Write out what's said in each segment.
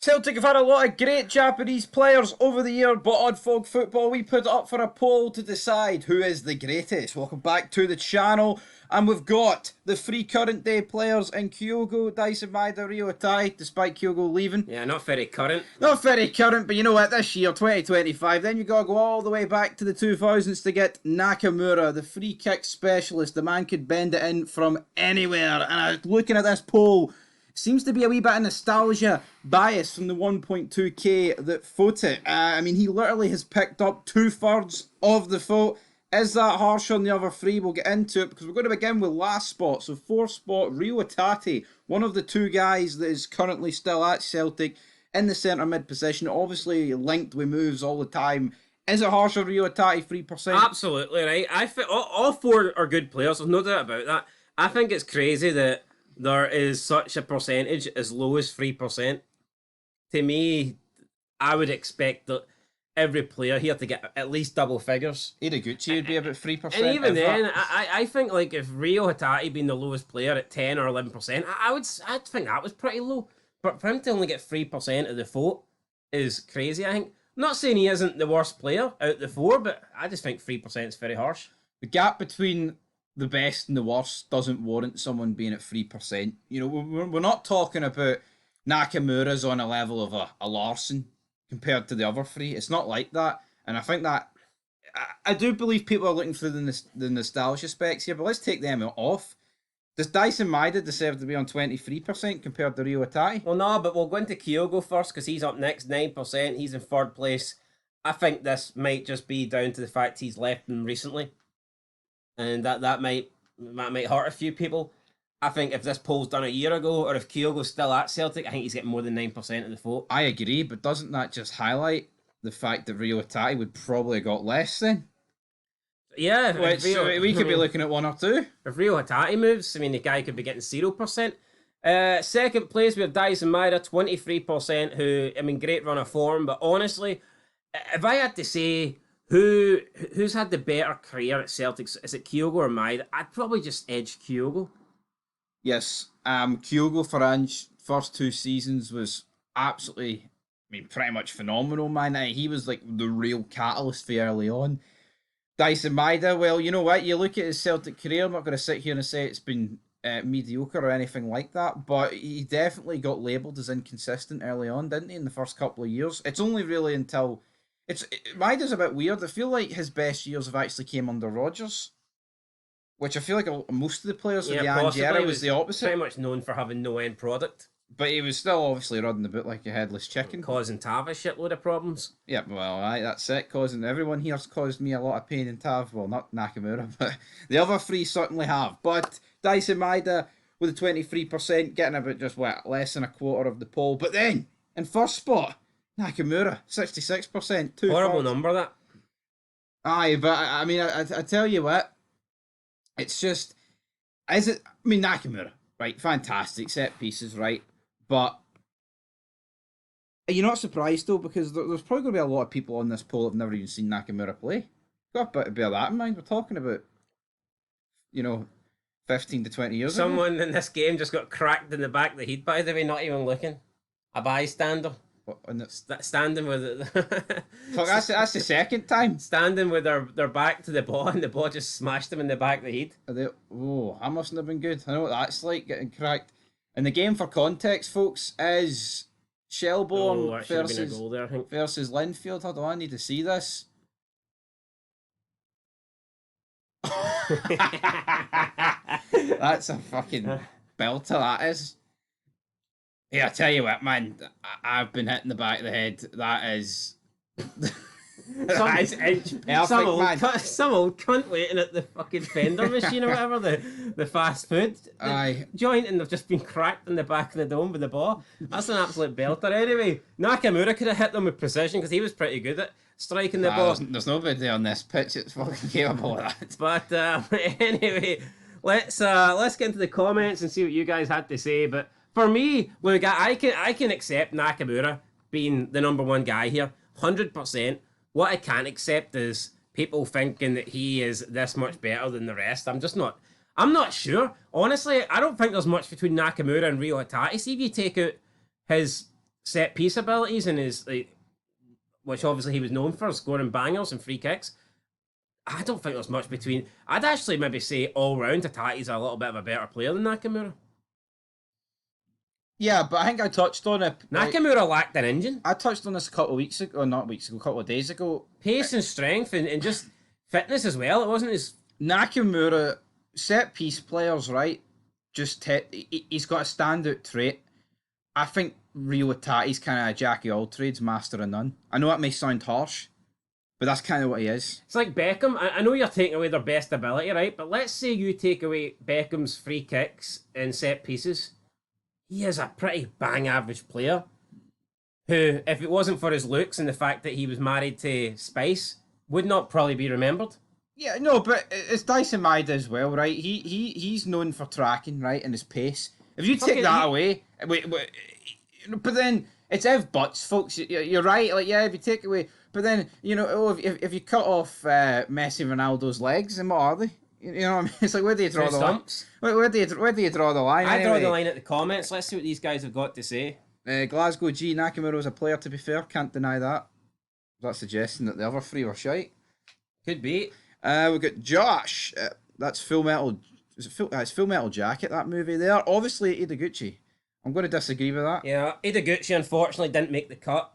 Celtic have had a lot of great Japanese players over the year, but on Fog Football we put it up for a poll to decide who is the greatest. Welcome back to the channel, and we've got the three current day players in Kyogo, Dyson Maeda, Rio Hatai, despite Kyogo leaving. Yeah, not very current. Not very current, but you know what, this year, 2025, then you gotta go all the way back to the 2000s to get Nakamura, the free kick specialist. The man could bend it in from anywhere, and I was looking at this poll. Seems to be a wee bit of nostalgia bias from the 1.2k that voted. I mean, he literally has picked up 2/3 of the vote. Is that harsh on the other three? We'll get into it because we're going to begin with last spot. So fourth spot, Rio Hatate, one of the two guys that is currently still at Celtic in the centre mid position, obviously linked with moves all the time. Is it harsh on Rio Hatate, 3%? Absolutely right. I think all four are good players. There's no doubt about that. I think it's crazy that there is such a percentage as low as 3%. To me, I would expect that every player here to get at least double figures. Ideguchi would be about 3%. And even then, I think like if Rio Hatate being the lowest player at 10 or 11%, I'd think that was pretty low. But for him to only get 3% of the vote is crazy, I think. I'm not saying he isn't the worst player out the four, but I just think 3% is very harsh. The gap between the best and the worst doesn't warrant someone being at 3%. You know, we're not talking about Nakamura's on a level of a Larson compared to the other three. It's not like that. And I think that, I do believe people are looking for the nostalgia specs here, but let's take them off. Does Dyson Maeda deserve to be on 23% compared to Rio Hatate? Well, no, but we'll go into Kyogo first because he's up next, 9%. He's in third place. I think this might just be down to the fact he's left them recently. And that might hurt a few people. I think if this poll's done a year ago, or if Kyogo's still at Celtic, I think he's getting more than 9% of the vote. I agree, but doesn't that just highlight the fact that Rio Hatate would probably have got less then? Yeah, which we could be looking at 1 or 2. If Rio Hatate moves, I mean, the guy could be getting 0%. Second place, we have Dyson Maeda, 23%, who, I mean, great run of form, but honestly, if I had to say who's had the better career at Celtic, is it Kyogo or Maeda? I'd probably just edge Kyogo. Yes, Kyogo for Ange, first 2 seasons was absolutely, I mean, pretty much phenomenal, man. He was like the real catalyst for early on. Dyson Maeda, well, you know what? You look at his Celtic career, I'm not going to sit here and say it's been mediocre or anything like that, but he definitely got labelled as inconsistent early on, didn't he, in the first couple of years? It's only really until... Maeda's a bit weird. I feel like his best years have actually came under Rodgers, which I feel like most of the players of the Ange era was the opposite. Pretty much known for having no end product. But he was still obviously running about like a headless chicken. Causing Tav a shitload of problems. Yeah, well, that's it. Everyone here's caused me a lot of pain in Tav. Well, not Nakamura, but the other three certainly have. But Dyson Maeda with a 23%, getting about just, less than a quarter of the poll. But then, in first spot, Nakamura, 66%. Horrible number, that. Aye, but I mean, I tell you what, it's just, Nakamura, right, fantastic, set pieces, right, but are you not surprised, though, because there's probably going to be a lot of people on this poll who've never even seen Nakamura play. Got a bit of that in mind. We're talking about, 15 to 20 years ago. Someone in this game just got cracked in the back of the head, by the way, not even looking. A bystander. Standing with it. Fuck, that's the second time. Standing with their back to the ball, and the ball just smashed them in the back of the head. That mustn't have been good. I know what that's like, getting cracked. And the game, for context, folks, is Shelbourne versus Linfield. Hold on, I need to see this. That's a fucking belter, that is. Yeah, I tell you what, man, I've been hitting the back of the head. That is... Some old cunt waiting at the fucking fender machine or whatever, the fast food joint, and they've just been cracked in the back of the dome with the ball. That's an absolute belter. Anyway, Nakamura could have hit them with precision because he was pretty good at striking the ball. There's nobody on this pitch that's fucking capable of that. But anyway, let's get into the comments and see what you guys had to say. But for me, look, I can accept Nakamura being the number one guy here, 100%. What I can't accept is people thinking that he is this much better than the rest. I'm not sure. Honestly, I don't think there's much between Nakamura and Rio Hatate. See if you take out his set piece abilities and his which obviously he was known for, scoring bangers and free kicks. I don't think there's much between. I'd actually maybe say all round Tataki's a little bit of a better player than Nakamura. Yeah, but I think I touched on it. Nakamura lacked an engine. I touched on this a couple of weeks ago, or not weeks ago, a couple of days ago. Pace and strength and just fitness as well. It wasn't as... Nakamura, set piece players, right? He's got a standout trait. I think Rio Tati's kind of a jack of all trades, master of none. I know that may sound harsh, but that's kind of what he is. It's like Beckham. I know you're taking away their best ability, right? But let's say you take away Beckham's free kicks and set pieces. He is a pretty bang average player who, if it wasn't for his looks and the fact that he was married to Spice, would not probably be remembered. Yeah, no, but it's Dyson Maeda as well, right? He's known for tracking, right, and his pace. If you take that away, but then it's if buts, folks. You're right. Like, yeah, if you take away, but then if you cut off Messi, Ronaldo's legs, then what are they? You know what I mean? It's like, where do you draw the line? Where do you draw the line? I draw the line at the comments. Let's see what these guys have got to say. Glasgow G, Nakamura was a player, to be fair. Can't deny that. That's suggesting that the other three were shite. Could be. We've got Josh. That's Full Metal. It's Full Metal Jacket, that movie there. Obviously, Ideguchi. I'm going to disagree with that. Yeah, Ideguchi unfortunately didn't make the cut.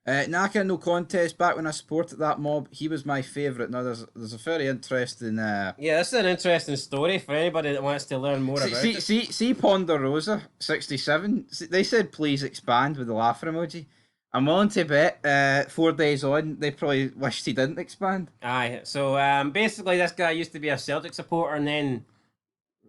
Naka, no contest. Back when I supported that mob, he was my favourite. Now, there's a very interesting... Yeah, this is an interesting story for anybody that wants to learn more about it. See Ponderosa, 67. They said, please expand with the laughing emoji. I'm willing to bet 4 days on, they probably wished he didn't expand. Aye, so basically this guy used to be a Celtic supporter and then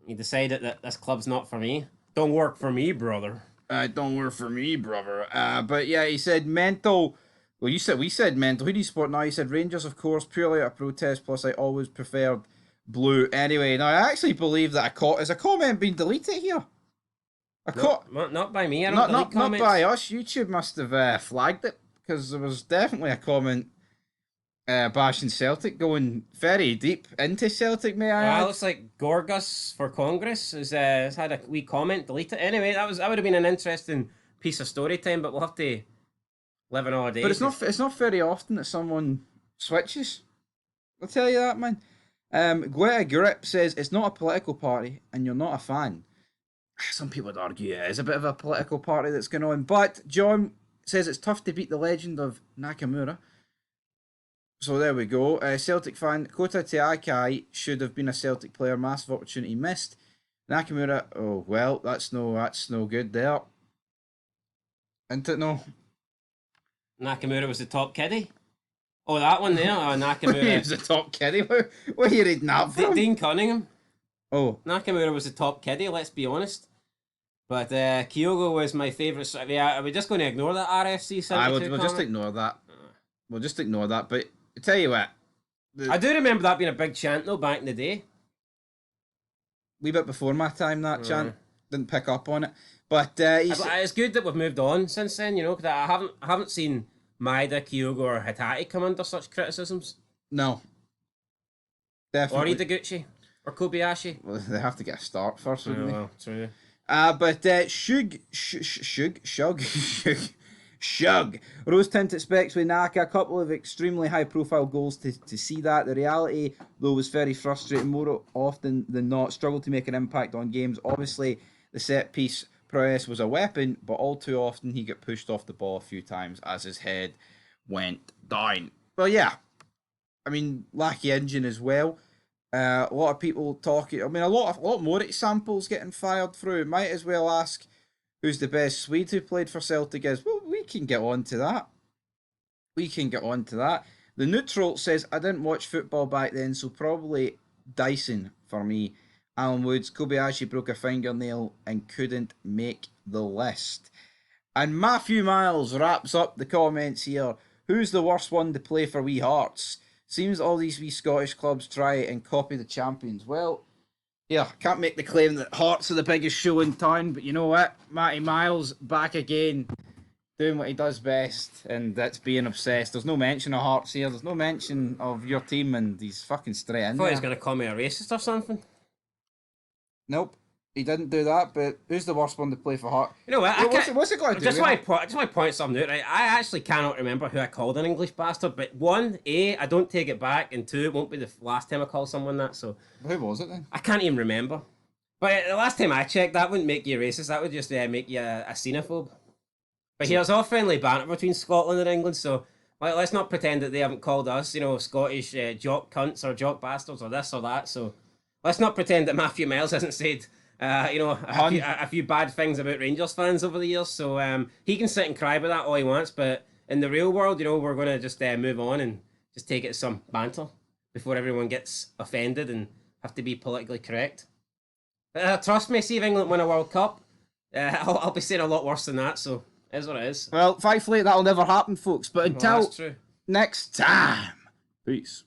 he decided that this club's not for me. Don't work for me, brother. Don't work for me, brother. But yeah, he said mental. Well, we said mental. Who do you support now? He said Rangers, of course, purely out of protest. Plus, I always preferred blue. Anyway, now I actually believe that is a comment being deleted here. Not by me. I don't delete comments. Not by us. YouTube must have flagged it because there was definitely a comment bashing Celtic, going very deep into Celtic. May I add? Looks like Gorgas for Congress has had a wee comment deleted. Anyway, that would have been an interesting piece of story time, but we'll have to live in all day. But it's not very often that someone switches. I'll tell you that, man. Guetta Grip says it's not a political party and you're not a fan. Some people would argue it is a bit of a political party that's going on, but John says it's tough to beat the legend of Nakamura. So there we go. Celtic fan Kota Teakai should have been a Celtic player. Massive opportunity missed. Nakamura. Oh well, that's no good there. Isn't it? No. Nakamura was the top kiddie. Oh, that one there. Oh, Nakamura. He was the top kiddie. Where are you reading that from? Dean Cunningham. Oh, Nakamura was the top kiddie. Let's be honest. But Kyogo was my favourite. Are we just going to ignore that RFC? We'll just ignore that. We'll just ignore that. But I tell you what, I do remember that being a big chant though back in the day. Wee bit before my time, that chant didn't pick up on it. But it's good that we've moved on since then. You know, because I haven't seen Maeda, Kyogo, or Hitati come under such criticisms. No, definitely. Or Ideguchi or Kobayashi. Well, they have to get a start first, wouldn't they? Well, true. But Shug. Rose tinted specs with Naka. A couple of extremely high profile goals to see that. The reality, though, was very frustrating. More often than not, struggled to make an impact on games. Obviously, the set piece prowess was a weapon, but all too often he got pushed off the ball a few times as his head went down. Well, yeah. I mean, lackey engine as well. A lot of people talking. I mean, a lot more examples getting fired through. Might as well ask who's the best Swede who played for Celtic is. Well, we can get on to that. The neutral says, I didn't watch football back then, so probably Dyson for me. Alan Woods, Kobayashi broke a fingernail and couldn't make the list. And Matthew Miles wraps up the comments here. Who's the worst one to play for wee Hearts? Seems all these wee Scottish clubs try and copy the champions. Well, yeah, can't make the claim that Hearts are the biggest show in town, but you know what? Matty Miles back again, doing what he does best, and that's being obsessed. There's no mention of Hearts here. There's no mention of your team, and he's fucking straight in. I thought he was going to call me a racist or something. Nope. He didn't do that, but who's the worst one to play for Heart? You know what? What's it got to do? Just want to point something out. Right? I actually cannot remember who I called an English bastard. But one, I don't take it back, and two, it won't be the last time I call someone that. So Who was it then? I can't even remember. But the last time I checked, that wouldn't make you racist. That would just make you a xenophobe. But here's all friendly banter between Scotland and England. So let's not pretend that they haven't called us, Scottish jock cunts or jock bastards or this or that. So let's not pretend that Matthew Miles hasn't said. A few bad things about Rangers fans over the years, so he can sit and cry about that all he wants. But in the real world, we're going to just move on and just take it as some banter before everyone gets offended and have to be politically correct. Trust me, see if England win a World Cup, I'll be saying a lot worse than that. So it is what it is. Well, thankfully that'll never happen, folks. But until that's true. next time, peace.